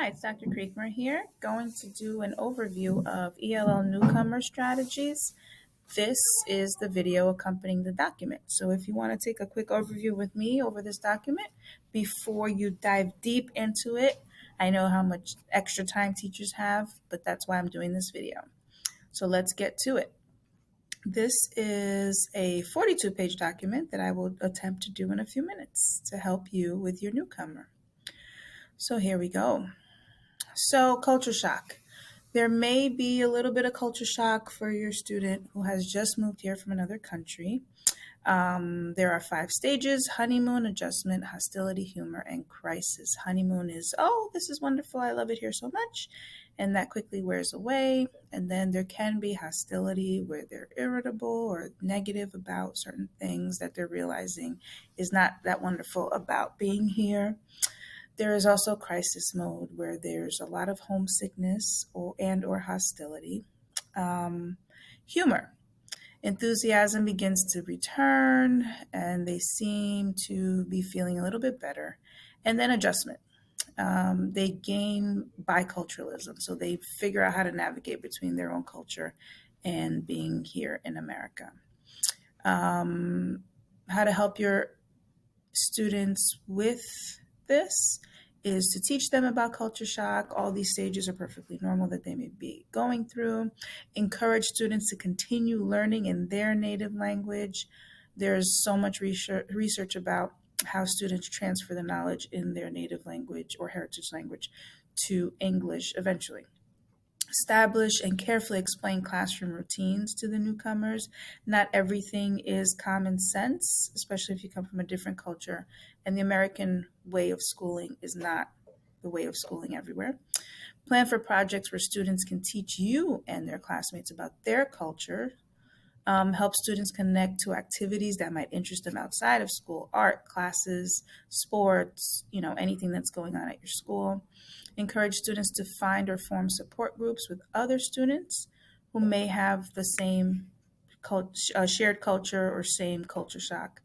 Hi, it's Dr. Creekmur here, going to do an overview of ELL Newcomer Strategies. This is the video accompanying the document. So if you want to take a quick overview with me over this document before you dive deep into it, I know how much extra time teachers have, but that's why I'm doing this video. So let's get to it. This is a 42-page document that I will attempt to do in a few minutes to help you with your newcomer. So here we go. So culture shock. There may be a little bit of culture shock for your student who has just moved here from another country. There are 5 stages: honeymoon, adjustment, hostility, humor, and crisis. Honeymoon is, oh, this is wonderful, I love it here so much, and that quickly wears away. And then there can be hostility where they're irritable or negative about certain things that they're realizing is not that wonderful about being here. There is also crisis mode where there's a lot of homesickness or hostility. Humor. Enthusiasm begins to return and they seem to be feeling a little bit better. And then adjustment. They gain biculturalism, so they figure out how to navigate between their own culture and being here in America. How to help your students with this is to teach them about culture shock. All these stages are perfectly normal that they may be going through. Encourage students to continue learning in their native language. There's so much research about how students transfer the knowledge in their native language or heritage language to English eventually. Establish and carefully explain classroom routines to the newcomers. Not everything is common sense, especially if you come from a different culture, and the American way of schooling is not the way of schooling everywhere. Plan for projects where students can teach you and their classmates about their culture. Help students connect to activities that might interest them outside of school: art classes, sports, anything that's going on at your school. Encourage students to find or form support groups with other students who may have the same shared culture or same culture shock.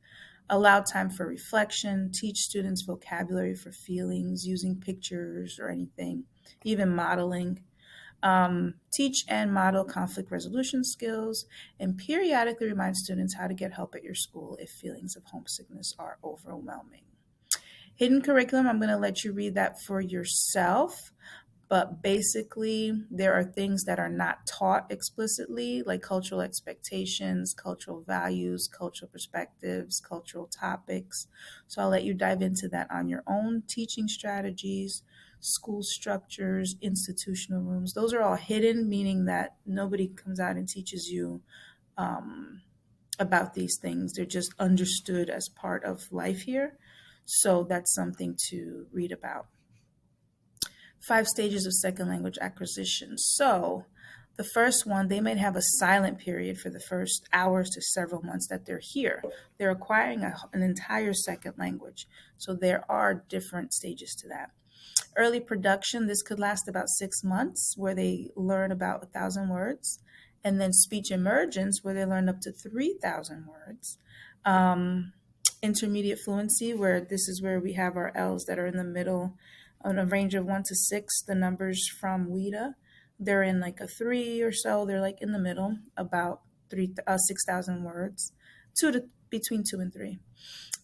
Allow time for reflection. Teach students vocabulary for feelings using pictures or anything, even modeling. Teach and model conflict resolution skills, and periodically remind students how to get help at your school if feelings of homesickness are overwhelming. Hidden curriculum, I'm going to let you read that for yourself, but basically there are things that are not taught explicitly, like cultural expectations, cultural values, cultural perspectives, cultural topics. So I'll let you dive into that on your own. Teaching strategies, school structures, institutional rooms, those are all hidden, meaning that nobody comes out and teaches you about these things. They're just understood as part of life here. So that's something to read about. 5 stages of second language acquisition. So the first one, they might have a silent period for the first hours to several months that they're here. They're acquiring an entire second language. So there are different stages to that. Early production, this could last about 6 months, where they learn about 1,000 words. And then speech emergence, where they learn up to 3,000 words. Intermediate fluency, where this is where we have our L's that are in the middle on a range of 1 to 6. The numbers from WIDA, they're in like a 3 or so. They're like in the middle, about 6,000 words, between 2 and 3.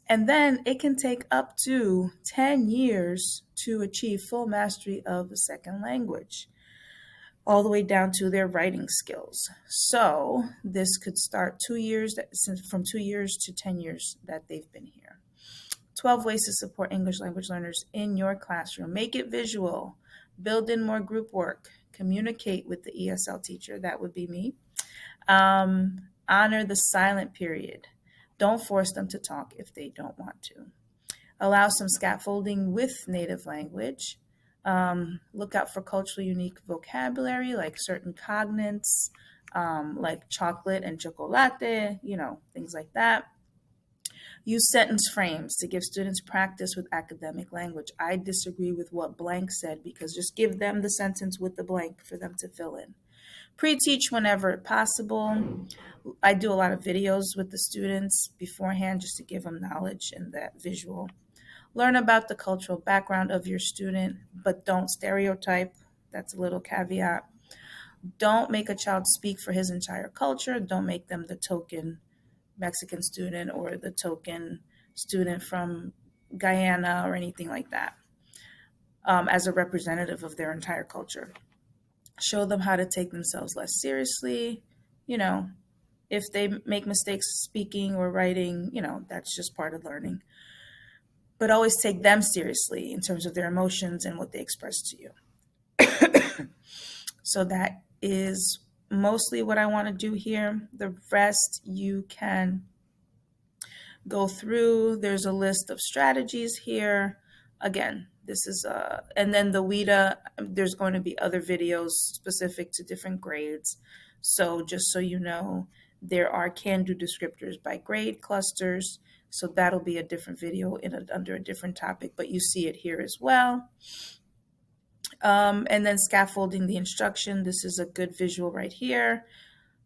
And then it can take up to 10 years to achieve full mastery of a second language, all the way down to their writing skills. So this could start from 2 years to 10 years that they've been here. 12 ways to support English language learners in your classroom. Make it visual. Build in more group work. Communicate with the ESL teacher. That would be me. Honor the silent period. Don't force them to talk if they don't want to. Allow some scaffolding with native language. Look out for culturally unique vocabulary, like certain cognates, like chocolate and chocolate, things like that. Use sentence frames to give students practice with academic language. I disagree with what blank said, because just give them the sentence with the blank for them to fill in. Pre-teach whenever possible. I do a lot of videos with the students beforehand just to give them knowledge and that visual. Learn about the cultural background of your student, but don't stereotype. That's a little caveat. Don't make a child speak for his entire culture. Don't make them the token Mexican student or the token student from Guyana or anything like that, as a representative of their entire culture. Show them how to take themselves less seriously. You know, if they make mistakes speaking or writing, that's just part of learning. But always take them seriously in terms of their emotions and what they express to you. So that is mostly what I want to do here. The rest you can go through. There's a list of strategies here. Again, this is and then the WIDA, there's going to be other videos specific to different grades. So just so you know, there are can-do descriptors by grade clusters. So that'll be a different video under a different topic, but you see it here as well. And then scaffolding the instruction. This is a good visual right here.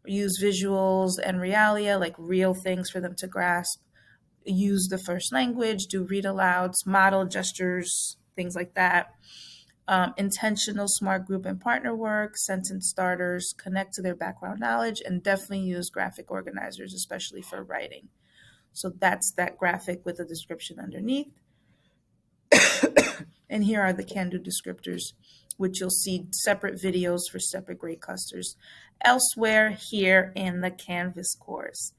Use visuals and realia, like real things for them to grasp. Use the first language, do read alouds, model gestures, things like that. Intentional smart group and partner work, sentence starters, connect to their background knowledge, and definitely use graphic organizers, especially for writing. So that's that graphic with a description underneath. And here are the can-do descriptors, which you'll see separate videos for separate grade clusters elsewhere here in the Canvas course.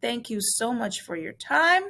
Thank you so much for your time.